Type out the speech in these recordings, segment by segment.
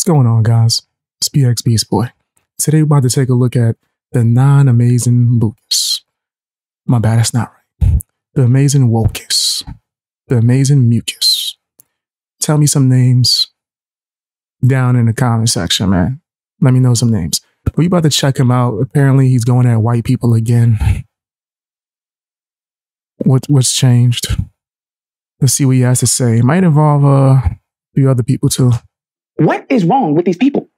going on, guys? It's BXBeastBoy. Today we're about to take a look at the non-amazing Lucas. My bad, that's not right. The amazing Wocus. The amazing Mucus. Tell me some names down in the comment section, man. Let me know some names. We about to check him out. Apparently he's going at white people again. What's changed? Let's see what he has to say. It might involve a few other people too. What is wrong with these people?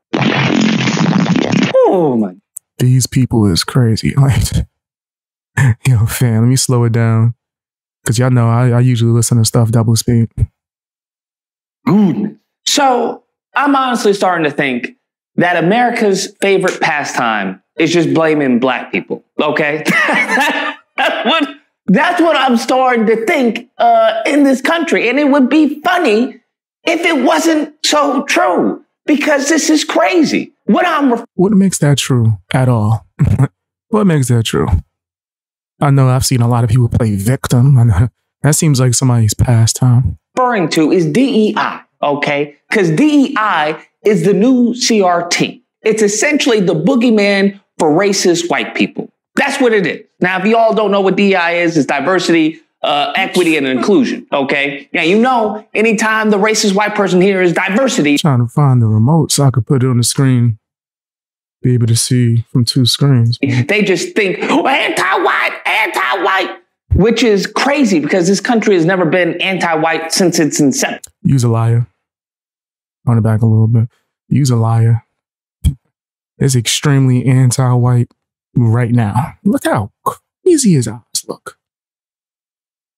Oh my. These people is crazy. Like, yo, fam, let me slow it down. Because y'all know I usually listen to stuff double speed. So I'm honestly starting to think that America's favorite pastime is just blaming black people. Okay? That's what I'm starting to think in this country. And it would be funny if it wasn't so true, because this is crazy. What makes that true at all? What makes that true? I know I've seen a lot of people play victim. I know that seems like somebody's pastime. Referring to is DEI, okay? Because DEI is the new CRT. It's essentially the boogeyman for racist white people. That's what it is. Now, if you all don't know what DEI is, it's diversity, equity, and inclusion, okay? Now, you know, anytime the racist white person here is diversity. Trying to find the remote so I could put it on the screen. Be able to see from two screens. They just think, oh, anti-white, which is crazy because this country has never been anti-white since its inception. Use a liar. On it back a little bit. Use a liar. It's extremely anti-white right now. Look how crazy his eyes look.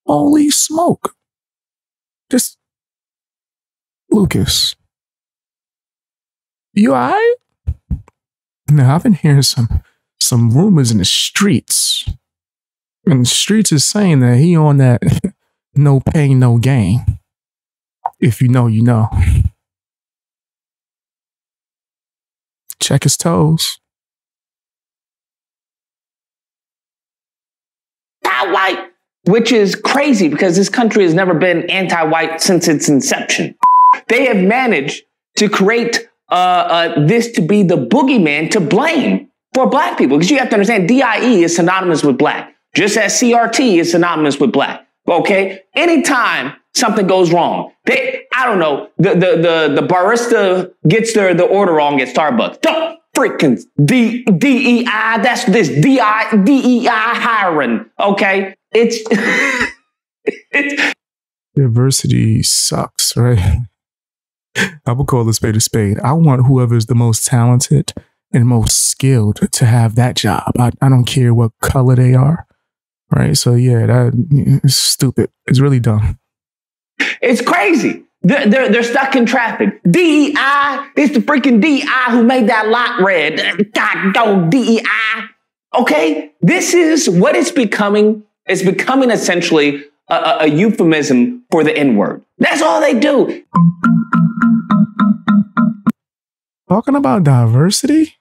Holy smoke. Just, Lucas. You all right? Now, I've been hearing some rumors in the streets. And the streets is saying that he on that no pain, no gain. If you know, you know. Check his toes. White, which is crazy because this country has never been anti-white since its inception. They have managed to create this to be the boogeyman to blame for black people. Because you have to understand, DIE is synonymous with black, just as CRT is synonymous with black. Okay? Anytime something goes wrong, I don't know, the barista gets the order wrong at Starbucks. Don't freaking DEI, that's this DEI hiring. Okay? It's diversity sucks, right? I would call a spade a spade. I want whoever's the most talented and most skilled to have that job. I don't care what color they are, right? So yeah, it's stupid. It's really dumb. It's crazy. They're stuck in traffic. DEI, it's the freaking DEI who made that lot red. God, go DEI. Okay, this is what it's becoming. It's becoming essentially a euphemism for the N-word. That's all they do. Talking about diversity?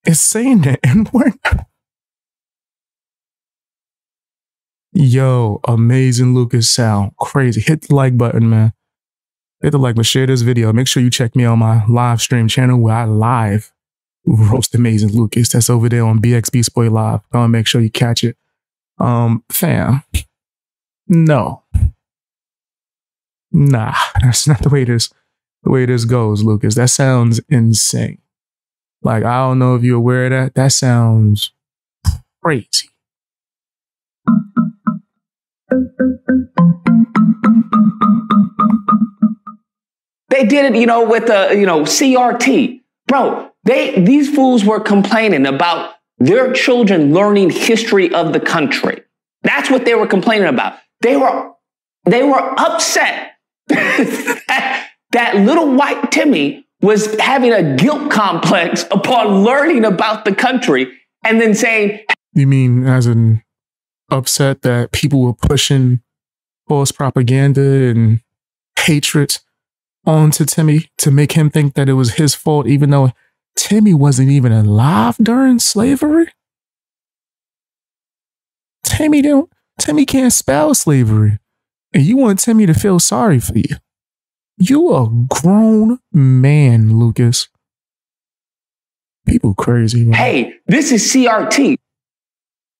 It's saying the N-word? Yo, amazing Lucas sound crazy. Hit the like button, man. Hit the like button, share this video. Make sure you check me on my live stream channel where I live roast amazing Lucas. That's over there on BXBeastBoy Live. Go and make sure you catch it. Fam. No. Nah, that's not the way this goes, Lucas. That sounds insane. Like, I don't know if you're aware of that. That sounds crazy. They did it, you know, with CRT. Bro, these fools were complaining about their children learning history of the country. That's what they were complaining about. They were upset that little white Timmy was having a guilt complex upon learning about the country and then saying... You mean as in upset that people were pushing false propaganda and hatred onto Timmy to make him think that it was his fault, even though Timmy wasn't even alive during slavery? Timmy can't spell slavery. And you want Timmy to feel sorry for you. You a grown man, Lucas. People crazy, man. Hey, this is CRT.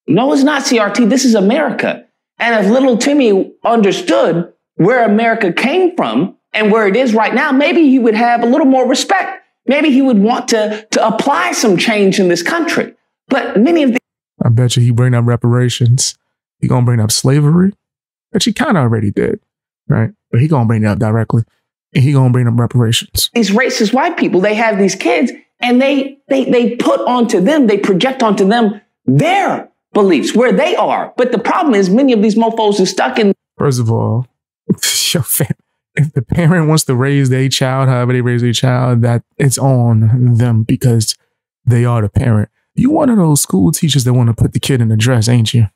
No, it's not CRT. This is America. And if little Timmy understood where America came from and where it is right now, maybe he would have a little more respect. Maybe he would want to apply some change in this country. But many of the... I bet you he bring up reparations. He gonna bring up slavery, which he kind of already did, right? But he gonna bring it up directly. And he gonna bring up reparations. These racist white people, they have these kids and they put onto them, they project onto them their beliefs, where they are. But the problem is many of these mofos are stuck in... First of all, if the parent wants to raise their child, however they raise their child, that it's on them because they are the parent. You one of those school teachers that want to put the kid in a dress, ain't you?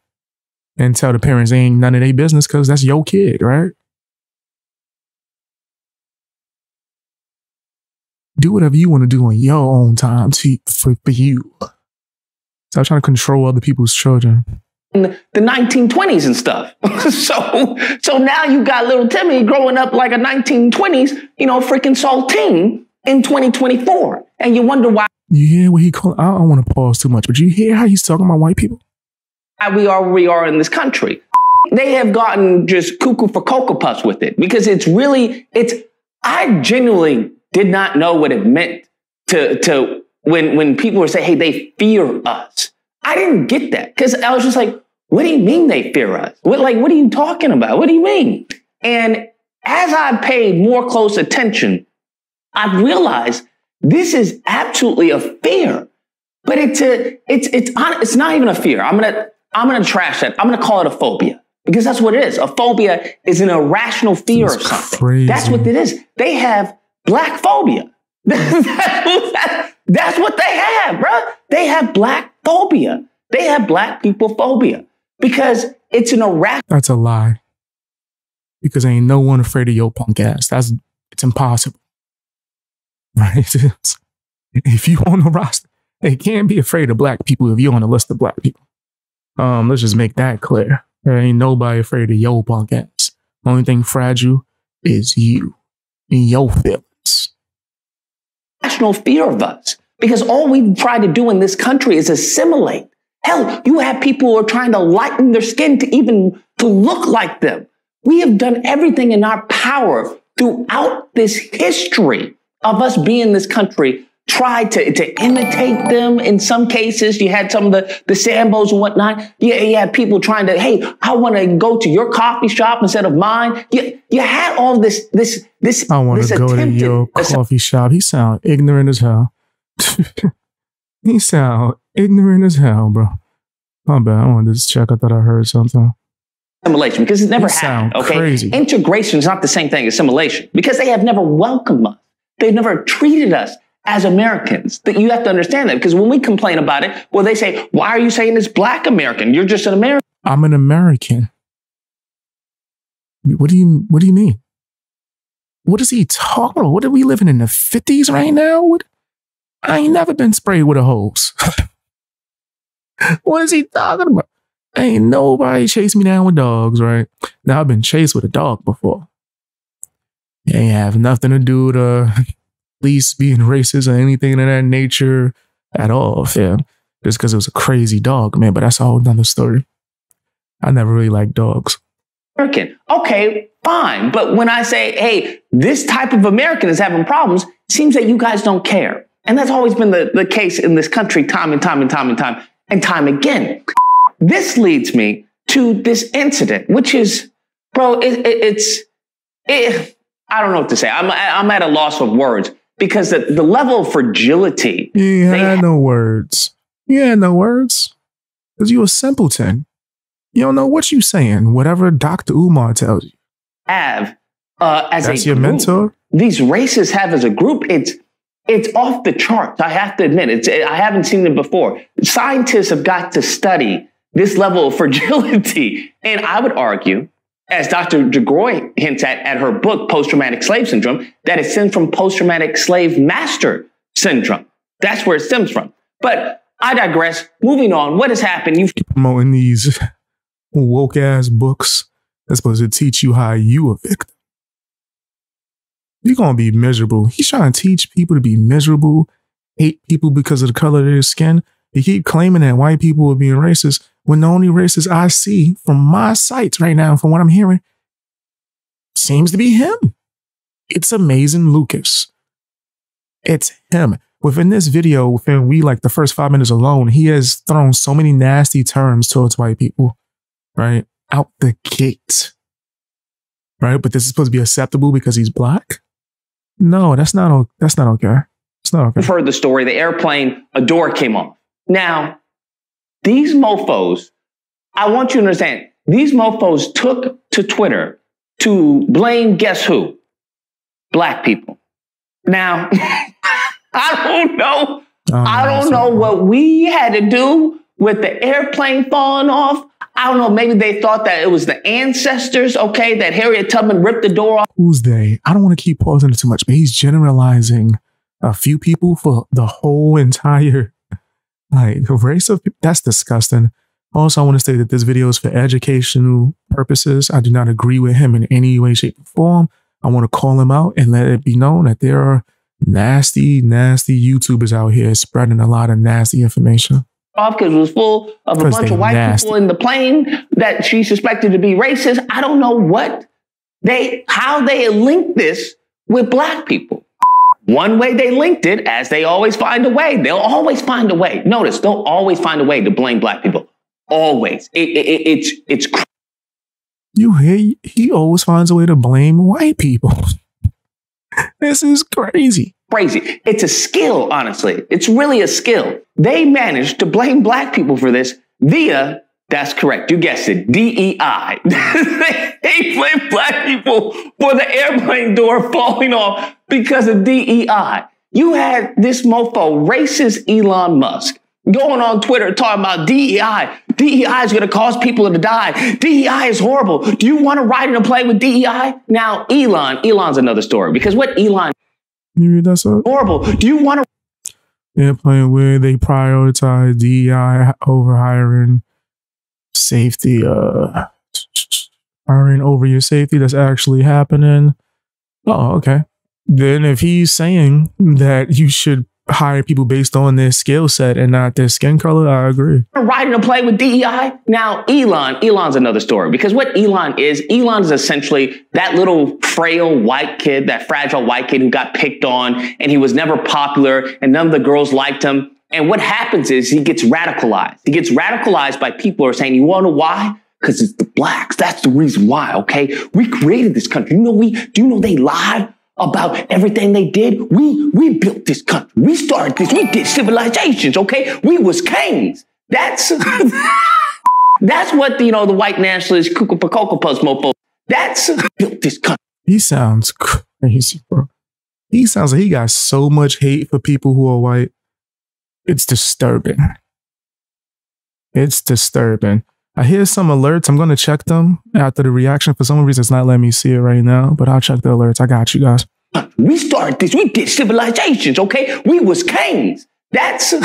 And tell the parents ain't none of their business because that's your kid, right? Do whatever you want to do on your own time for you. Stop trying to control other people's children. In the 1920s and stuff. so now you got little Timmy growing up like a 1920s, freaking saltine in 2024. And you wonder why. You hear what he called? I don't want to pause too much, but you hear how he's talking about white people? We are where we are in this country. They have gotten just cuckoo for Cocoa Puffs with it because I genuinely did not know what it meant to when people were saying, hey, they fear us. I didn't get that because I was just like, what do you mean they fear us? What are you talking about? What do you mean? And as I paid more close attention, I realized this is absolutely a fear, but it's not even a fear. I'm gonna trash that. I'm gonna call it a phobia because that's what it is. A phobia is an irrational fear of something. Crazy. That's what it is. They have black phobia. That's what they have, bro. They have black phobia. They have black people phobia because it's an irrational. That's a lie. Because ain't no one afraid of your punk ass. It's impossible. Right? If you on the roster, they can't be afraid of black people if you're on the list of black people. Let's just make that clear. There ain't nobody afraid of your punk ass. Only thing fragile is you and your feelings. National fear of us because all we try to do in this country is assimilate. Hell, you have people who are trying to lighten their skin to look like them. We have done everything in our power throughout this history of us being in this country, try to imitate them. In some cases, you had some of the Sambos and whatnot. You had people trying to, hey, I want to go to your coffee shop instead of mine. You had all this. I want to go to your coffee shop. He sound ignorant as hell. He sound ignorant as hell, bro. My bad. I wanted to check. I thought I heard something. Assimilation, because it never happened. Okay, crazy. Integration is not the same thing as assimilation because they have never welcomed us. They've never treated us as Americans. That you have to understand that because when we complain about it, well, they say, "Why are you saying it's Black American? You're just an American." I'm an American. What do you mean? What is he talking about? What are we living in the 50s right now? I ain't never been sprayed with a hose. What is he talking about? Ain't nobody chased me down with dogs, right? Now, I've been chased with a dog before. It ain't have nothing to do with police being racist or anything of that nature at all, fam. Just because it was a crazy dog, man. But that's a whole nother story. I never really liked dogs. American. Okay, fine. But when I say, hey, this type of American is having problems, it seems that you guys don't care. And that's always been the case in this country time and time again. This leads me to this incident, which is, bro, I don't know what to say. I'm at a loss of words because the level of fragility. You had no words. You had no words. Because you a simpleton. You don't know what you saying. Whatever Dr. Umar tells you. As That's a your group, mentor? These racists have as a group, it's off the charts. I have to admit, I haven't seen it before. Scientists have got to study this level of fragility. And I would argue, as Dr. DeGroy hints at her book, Post-Traumatic Slave Syndrome, that it stems from post-traumatic slave master syndrome. That's where it stems from. But I digress. Moving on. What has happened? You've promoting these woke ass books that's supposed to teach you how you a victim. you're going to be miserable. He's trying to teach people to be miserable, hate people because of the color of their skin. He keep claiming that white people are being racist when the only racist I see from my sites right now, from what I'm hearing, seems to be him. It's Amazing Lucas. It's him. Within this video, within the first 5 minutes alone, he has thrown so many nasty terms towards white people, right? Out the gate. Right? But this is supposed to be acceptable because he's black? No, that's not okay. It's not okay. You've heard the story. The airplane, a door came off. Now, these mofos, I want you to understand, these mofos took to Twitter to blame, guess who? Black people. Now, I don't know what we had to do with the airplane falling off. I don't know. Maybe they thought that it was the ancestors, okay, that Harriet Tubman ripped the door off. Who's they? I don't want to keep pausing it too much, but he's generalizing a few people for the whole entire race of people. That's disgusting. Also, I want to say that this video is for educational purposes. I do not agree with him in any way, shape, or form. I want to call him out and let it be known that there are nasty, nasty YouTubers out here spreading a lot of nasty information. Off because it was full of a bunch of white people in the plane that she suspected to be racist. I don't know how they linked this with black people. One way they linked it, as they always find a way. They'll always find a way. Notice, they'll always find a way to blame black people. Always. It's you hear? He always finds a way to blame white people. This is crazy. Crazy. It's a skill, honestly. It's really a skill. They managed to blame black people for this via, that's correct, you guessed it, DEI. They blamed black people for the airplane door falling off because of DEI. You had this mofo, racist Elon Musk, going on Twitter talking about DEI. DEI is going to cause people to die. DEI is horrible. Do you want to ride in a plane with DEI? Now, Elon's another story, because what Elon... You read that stuff? Horrible. Do you want to... Airplane where they prioritize DEI over hiring safety, hiring over your safety. That's actually happening. Oh, okay. Then if he's saying that you should hire people based on their skill set and not their skin color, I agree. Riding a plane with DEI? Now, Elon's another story, because what Elon is essentially that little frail white kid, that fragile white kid who got picked on, and he was never popular and none of the girls liked him. And what happens is he gets radicalized. He gets radicalized by people who are saying, you want to know why? Because it's the blacks. That's the reason why, okay? We created this country. Do you know they lied about everything they did? We built this country. We started this. We did civilizations, okay? We was kings. That's what, the white nationalist Kukupakokopus mofo. That's built this country. He sounds crazy, bro. He sounds like he got so much hate for people who are white. It's disturbing. It's disturbing. I hear some alerts. I'm going to check them after the reaction. For some reason, it's not letting me see it right now, but I'll check the alerts. I got you guys. We started this. We did civilizations, okay? We was kings. That's what,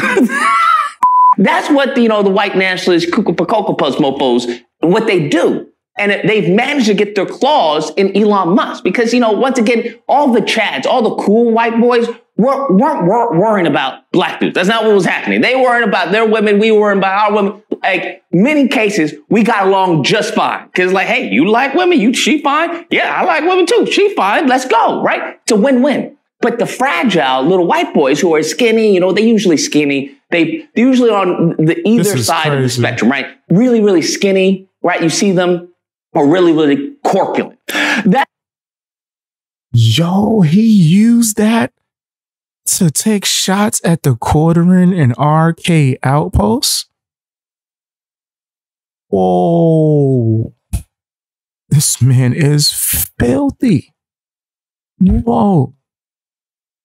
the white nationalist Kukupakokopus mofos, what they do. And they've managed to get their claws in Elon Musk because, once again, all the Chads, all the cool white boys weren't worrying about black dudes. That's not what was happening. They weren't about their women. We weren't about our women. Like, many cases, we got along just fine. Because, hey, you like women? She fine? Yeah, I like women too. She fine. Let's go, right? It's a win-win. But the fragile little white boys who are skinny, they're usually skinny. They're usually on the either side of the spectrum, right? Really, really skinny, right? You see them. Or really, really corpulent. Yo, he used that to take shots at TheQuartering and RK Outpost? Whoa. This man is filthy. Whoa.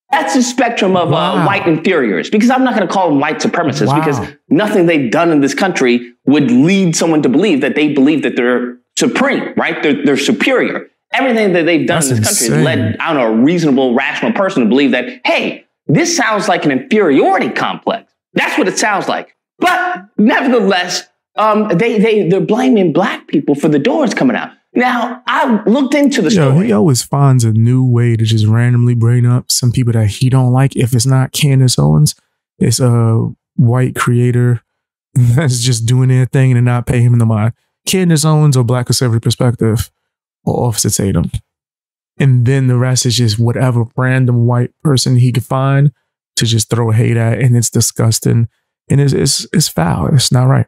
That's the spectrum of white inferiors, because I'm not going to call them white supremacists, because nothing they've done in this country would lead someone to believe that they believe that they're supreme, right? They're superior. Everything that they've done in this country has led, a reasonable, rational person to believe that, hey, this sounds like an inferiority complex. That's what it sounds like. But nevertheless, they're blaming black people for the doors coming out. Now, I looked into the story. He always finds a new way to just randomly bring up some people that he don't like. If it's not Candace Owens, it's a white creator that's just doing their thing and not pay him in the mind. Candace Owens or Black Conservative Perspective or Officer Tatum. And then the rest is just whatever random white person he could find to just throw hate at. And it's disgusting. And it's foul. It's not right.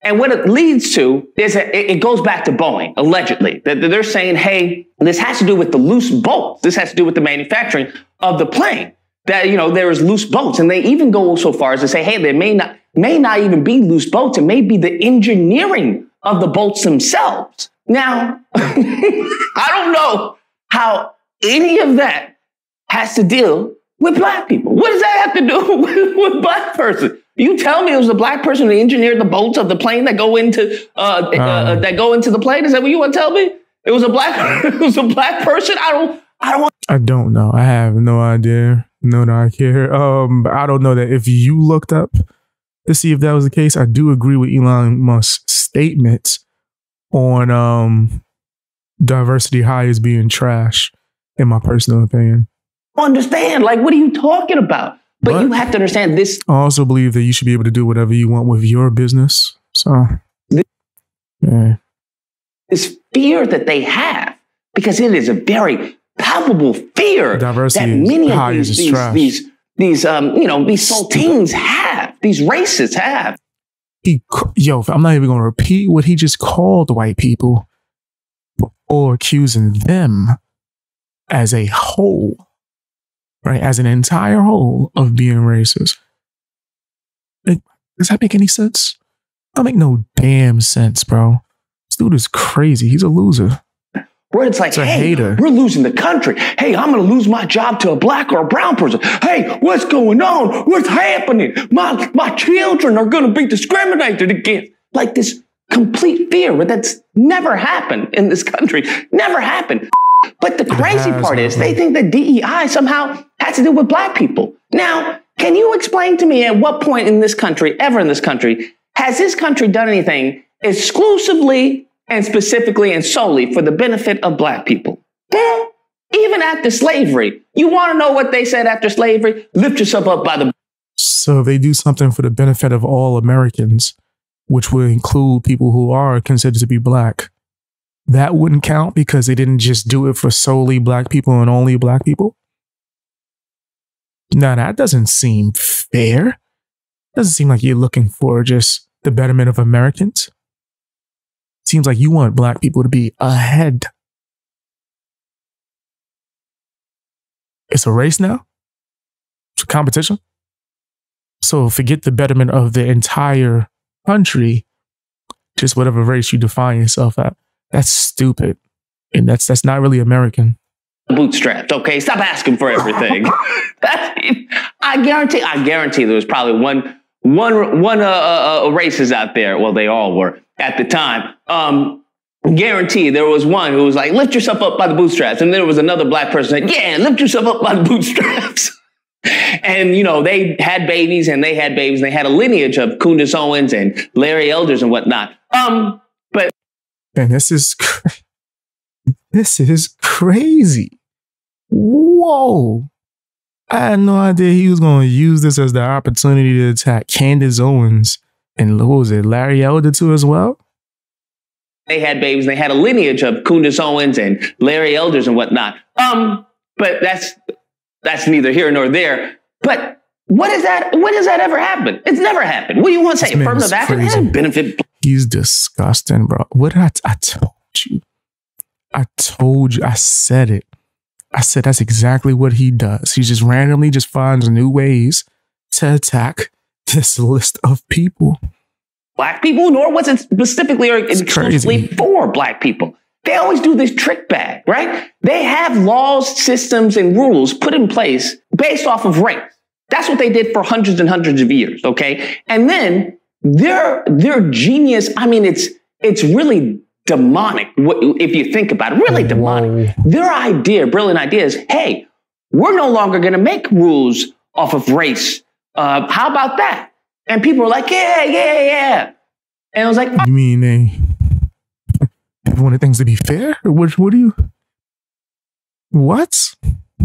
And what it leads to is it goes back to Boeing, allegedly. That they're saying, hey, this has to do with the loose bolts. This has to do with the manufacturing of the plane. That, there is loose bolts. And they even go so far as to say, hey, there may not even be loose bolts. It may be the engineering of the bolts themselves. Now, I don't know how any of that has to deal with Black people. What does that have to do with Black person? You tell me it was a Black person who engineered the bolts of the plane that go into the plane? Is that what you want to tell me? It was a Black person? I don't know. I have no idea. No, I care. I don't know that if you looked up to see if that was the case. I do agree with Elon Musk's statements on diversity hires being trash, in my personal opinion. Understand? Like, what are you talking about? But you have to understand this. I also believe that you should be able to do whatever you want with your business. So, this fear that they have, because it is a very palpable fear diversity that many of these saltines have, these racists have. I'm not even going to repeat what he just called white people or accusing them as a whole. Right, as an entire whole of being racist. Does that make any sense? That make no damn sense, bro. This dude is crazy. He's a loser. Where it's like, hey, we're losing the country. Hey, I'm going to lose my job to a Black or a brown person. Hey, what's going on? What's happening? My children are going to be discriminated against. Like this complete fear that's never happened in this country. Never happened. But the crazy part is they think that DEI somehow has to do with Black people. Now, can you explain to me at what point in this country, ever in this country, has this country done anything exclusively and specifically and solely for the benefit of Black people? Even after slavery. You want to know what they said after slavery? Lift yourself up by the... So they do something for the benefit of all Americans, which would include people who are considered to be Black. That wouldn't count because they didn't just do it for solely Black people and only Black people. Now, that doesn't seem fair. Doesn't seem like you're looking for just the betterment of Americans. Seems like you want Black people to be ahead. It's a race now. It's a competition. So forget the betterment of the entire country. Just whatever race you define yourself at. That's stupid. And that's not really American. Bootstrapped, okay? Stop asking for everything. I guarantee there was probably one racist out there. Well, they all were at the time. Guarantee there was one who was like, lift yourself up by the bootstraps. And there was another Black person saying, yeah, lift yourself up by the bootstraps. And, they had babies and they had babies. And they had a lineage of Candace Owens and Larry Elders and whatnot. But and this is crazy. Whoa. I had no idea he was going to use this as the opportunity to attack Candace Owens and what was it, Larry Elder too as well? They had babies. They had a lineage of Candace Owens and Larry Elders and whatnot. But that's neither here nor there. But what is that? When does that ever happen? It's never happened. What do you want to say? Affirmative action benefit. He's disgusting, bro. What did I told you. I said it. I said that's exactly what he does. He just randomly just finds new ways to attack this list of people. Black people, nor was it specifically or exclusively for Black people. They always do this trick bag, right? They have laws, systems, and rules put in place based off of race. That's what they did for hundreds and hundreds of years, okay? And then their genius, I mean, it's really demonic if you think about it, really demonic. Their brilliant idea is, hey, we're no longer going to make rules off of race. How about that? And people were like, yeah. And I was like, you mean they wanted things to be fair? What do you... What?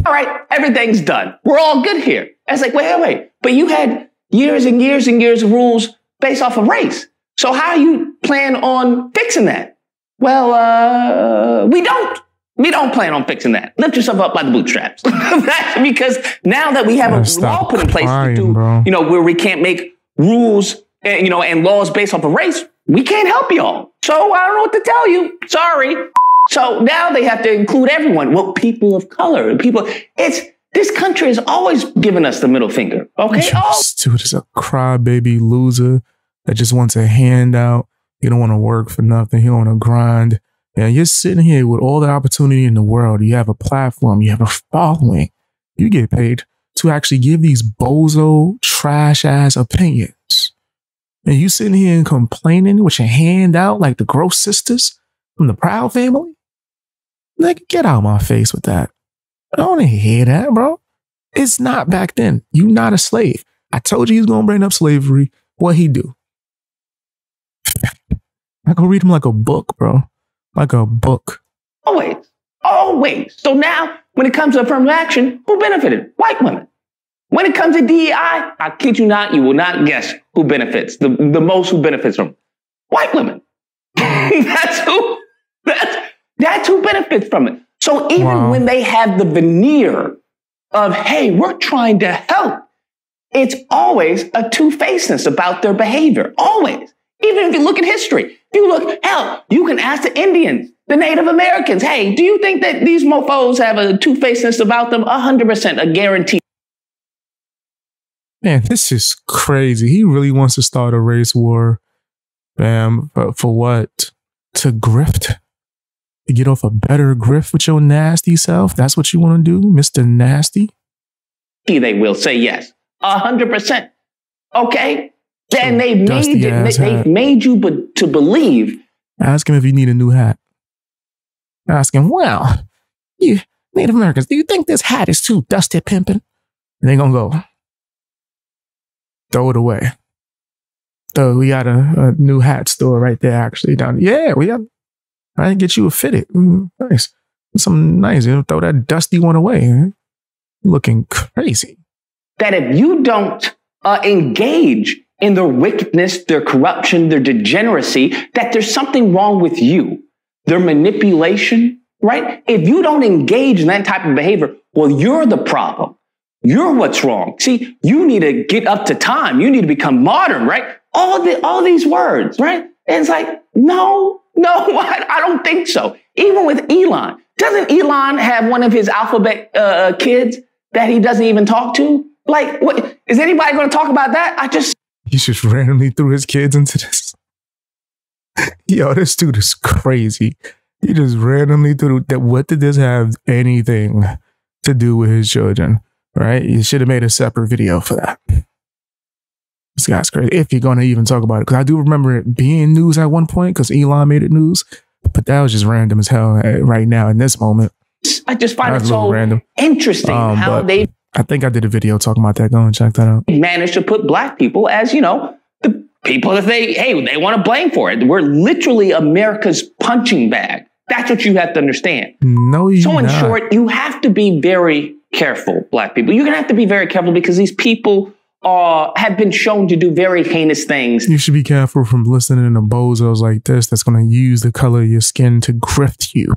All right, everything's done. We're all good here. It's like, wait. But you had years and years and years of rules based off of race. So how you plan on fixing that? Well, we don't. We don't plan on fixing that. Lift yourself up by the bootstraps. Because now that we have a law put in place to do, where we can't make rules, and laws based off of race, we can't help y'all. So I don't know what to tell you. Sorry. So now they have to include everyone. Well, people of color, this country has always given us the middle finger. Okay. This dude is a crybaby loser that just wants a handout. He don't want to work for nothing. He don't want to grind. And you're sitting here with all the opportunity in the world. You have a platform. You have a following. You get paid to actually give these bozo, trash-ass opinions. And you sitting here and complaining with your hand out like the Gross sisters from the Proud family? Like, get out of my face with that. I don't want to hear that, bro. It's not back then. You not a slave. I told you he's going to bring up slavery. What he do? I can read him like a book, bro. Like a book. Always. So now, when it comes to affirmative action, who benefited? White women. When it comes to DEI, I kid you not, you will not guess who benefits. The most who benefits from white women. That's who benefits from it. So even when they have the veneer of, hey, we're trying to help, it's always a two-facedness about their behavior. Always. Even if you look at history, you can ask the Indians, the Native Americans, hey, do you think that these mofos have a two-facedness about them? 100%, a guarantee. Man, this is crazy. He really wants to start a race war. Bam. But for what? To grift? To get off a better grift with your nasty self? That's what you want to do, Mr. Nasty? They will say yes. 100%. Okay? And they've made you to believe. Ask him if you need a new hat. Ask him, well, you Native Americans, do you think this hat is too dusty pimping? And they're going to go, throw it away. So we got a new hat store right there, actually. I can get you a fitted. Nice. Something nice. Throw that dusty one away. Looking crazy. That if you don't engage in their wickedness, their corruption, their degeneracy, that there's something wrong with you. Their manipulation, right? If you don't engage in that type of behavior, well, you're the problem. You're what's wrong. See, you need to get up to time. You need to become modern, right? All these words, right? And it's like, no, I don't think so. Even with Elon. Doesn't Elon have one of his alphabet kids that he doesn't even talk to? Like, what is anybody going to talk about that? He just randomly threw his kids into this. Yo, this dude is crazy. He just randomly threw that. What did this have anything to do with his children? Right? You should have made a separate video for that. This guy's crazy. If you're going to even talk about it. Because I do remember it being news at one point because Elon made it news. But that was just random as hell right now in this moment. I just find it so random. Interesting how they... I think I did a video talking about that. Go and check that out. Managed to put black people as, the people that they want to blame for it. We're literally America's punching bag. That's what you have to understand. No, you're not. So in short, you have to be very careful, black people. You're going to have to be very careful because these people have been shown to do very heinous things. You should be careful from listening to bozos like this that's going to use the color of your skin to grift you.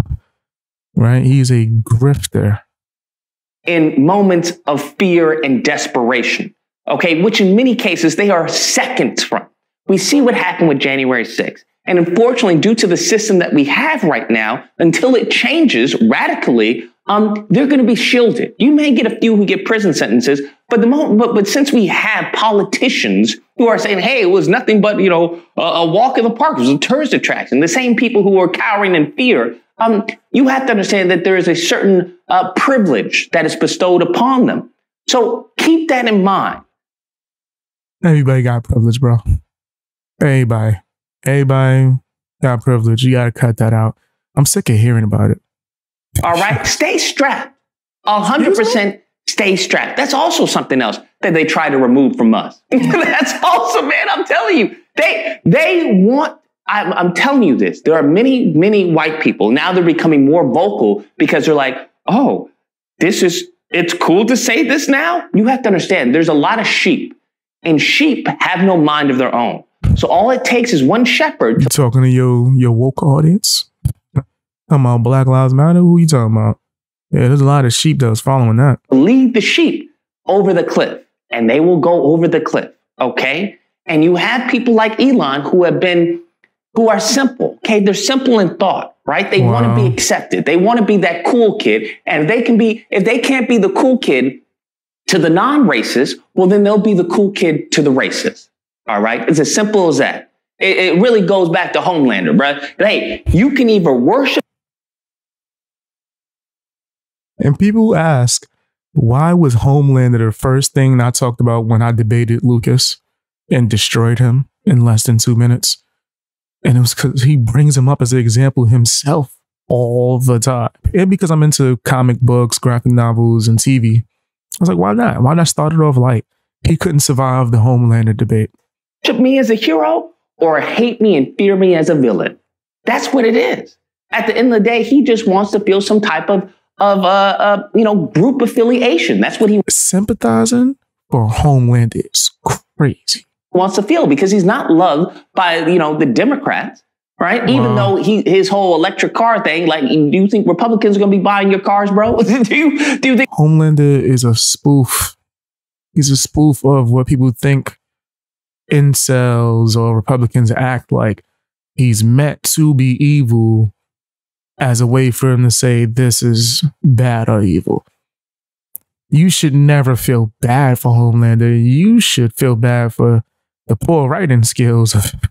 Right? He's a grifter. In moments of fear and desperation, okay, which in many cases they are seconds from. We see what happened with January 6th. And unfortunately, due to the system that we have right now, until it changes radically, they're going to be shielded. You may get a few who get prison sentences, but since we have politicians who are saying, hey, it was nothing but, a walk in the park, it was a tourist attraction, the same people who are cowering in fear, you have to understand that there is a certain privilege that is bestowed upon them. So keep that in mind. Everybody got privilege, bro. Everybody got privilege. You got to cut that out. I'm sick of hearing about it. All right. Stay strapped. 100% stay strapped. That's also something else that they try to remove from us. That's also, man, I'm telling you, they want I'm telling you this. There are many, many white people. Now they're becoming more vocal because they're like, oh, it's cool to say this now. You have to understand, there's a lot of sheep, and sheep have no mind of their own. So all it takes is one shepherd. You talking to your woke audience? Talking about Black Lives Matter? Who you talking about? Yeah, there's a lot of sheep that was following that. Lead the sheep over the cliff, and they will go over the cliff, okay? And you have people like Elon who are simple, okay? They're simple in thought, right? They want to be accepted. They want to be that cool kid. And if they can't be the cool kid to the non-racists, well, then they'll be the cool kid to the racists, all right? It's as simple as that. It really goes back to Homelander, bro. Hey, you can either worship. And people ask, why was Homelander the first thing I talked about when I debated Lucas and destroyed him in less than 2 minutes? And it was because he brings him up as an example himself all the time. And because I'm into comic books, graphic novels, and TV, I was like, why not? Why not start it off like he couldn't survive the Homelander debate? Worship me as a hero or hate me and fear me as a villain. That's what it is. At the end of the day, he just wants to feel some type of group affiliation. That's what he sympathizing for Homelander is crazy. Wants to feel, because he's not loved by, the Democrats, right? Even though his whole electric car thing, like, do you think Republicans are going to be buying your cars, bro? do you think Homelander is a spoof? He's a spoof of what people think incels or Republicans act like. He's meant to be evil as a way for him to say this is bad or evil. You should never feel bad for Homelander. You should feel bad for the poor writing skills of it.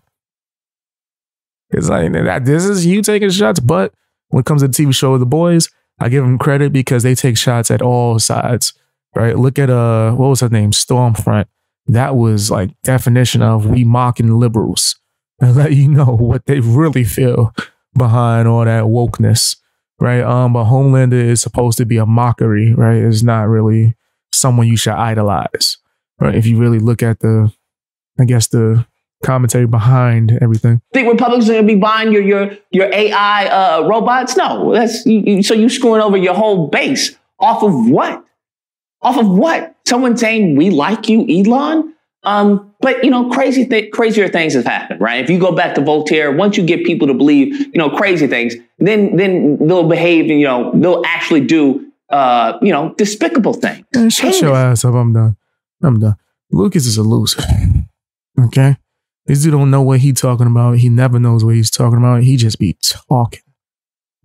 It's like, this is you taking shots. But when it comes to the TV show The Boys, I give them credit because they take shots at all sides, right? Look at, what was her name? Stormfront. That was like definition of we mocking liberals and let you know what they really feel behind all that wokeness, right? But Homelander is supposed to be a mockery, right? It's not really someone you should idolize, right? If you really look at the commentary behind everything. Think Republicans are going to be buying your AI robots? No, that's so you screwing over your whole base off of what? Off of what? Someone saying we like you, Elon. But crazier things have happened, right? If you go back to Voltaire, once you get people to believe, crazy things, then they'll behave and, they'll actually do, despicable things. Man, shut your ass up. I'm done. Lucas is a loser. Okay? This dude don't know what he's talking about. He never knows what he's talking about. He just be talking,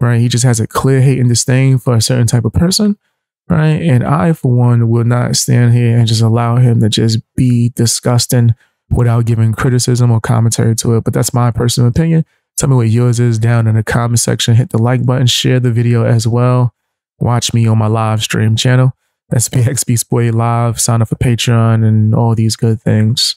right? He just has a clear hate and disdain for a certain type of person, right? And I, for one, will not stand here and just allow him to just be disgusting without giving criticism or commentary to it. But that's my personal opinion. Tell me what yours is down in the comment section. Hit the like button, share the video as well. Watch me on my live stream channel. That's BXBeastBoy Live. Sign up for Patreon and all these good things.